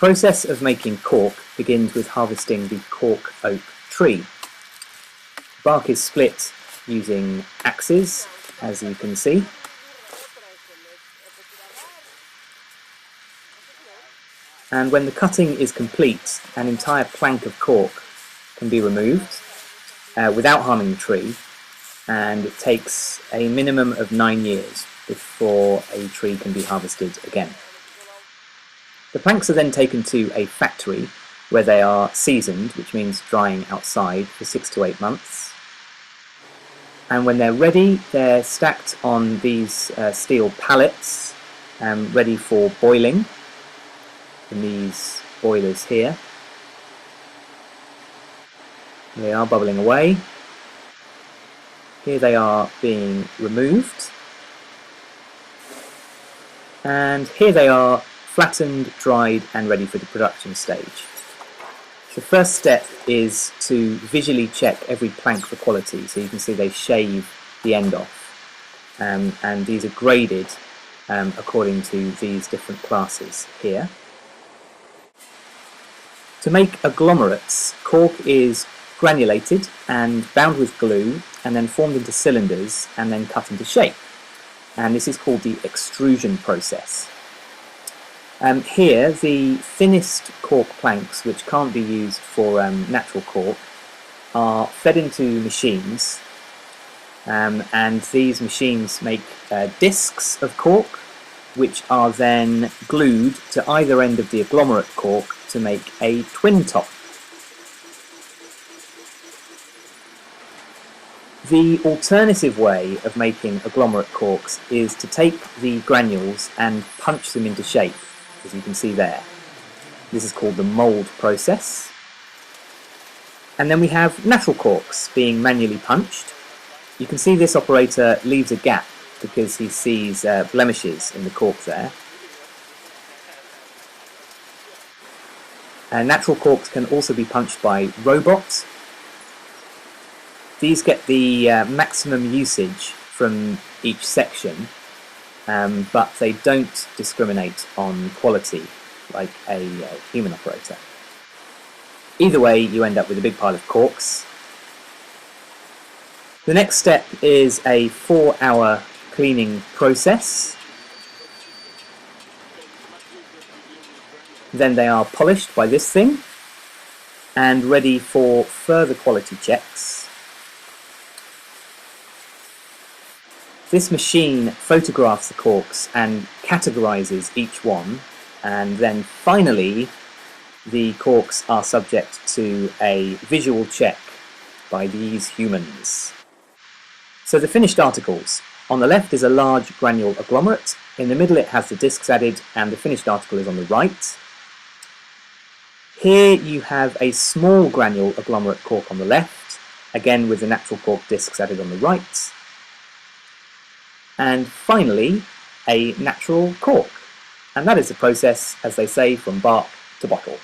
process of making cork begins with harvesting the cork oak tree. Bark is split using axes, as you can see. And when the cutting is complete, an entire plank of cork can be removed without harming the tree, and it takes a minimum of 9 years before a tree can be harvested again. The planks are then taken to a factory where they are seasoned, which means drying outside, for 6 to 8 months. And when they're ready, they're stacked on these steel pallets, ready for boiling in these boilers here. They are bubbling away. Here they are being removed. And here they are flattened, dried and ready for the production stage. The first step is to visually check every plank for quality. So you can see they shave the end off, and these are graded according to these different classes here. To make agglomerates, cork is granulated and bound with glue and then formed into cylinders and then cut into shape. And this is called the extrusion process. Here, the thinnest cork planks, which can't be used for natural cork, are fed into machines, and these machines make discs of cork, which are then glued to either end of the agglomerate cork to make a twin top. The alternative way of making agglomerate corks is to take the granules and punch them into shape, as you can see there. This is called the mould process. And then we have natural corks being manually punched. You can see this operator leaves a gap because he sees blemishes in the cork there. Natural corks can also be punched by robots. These get the maximum usage from each section, but they don't discriminate on quality like a human operator. Either way, you end up with a big pile of corks. The next step is a 4-hour cleaning process. Then they are polished by this thing and ready for further quality checks. This machine photographs the corks and categorizes each one, and then finally the corks are subject to a visual check by these humans. So the finished articles. On the left is a large granule agglomerate, in the middle it has the discs added, and the finished article is on the right. Here you have a small granule agglomerate cork on the left, again with the natural cork discs added on the right. And finally, a natural cork. And that is the process, as they say, from bark to bottle.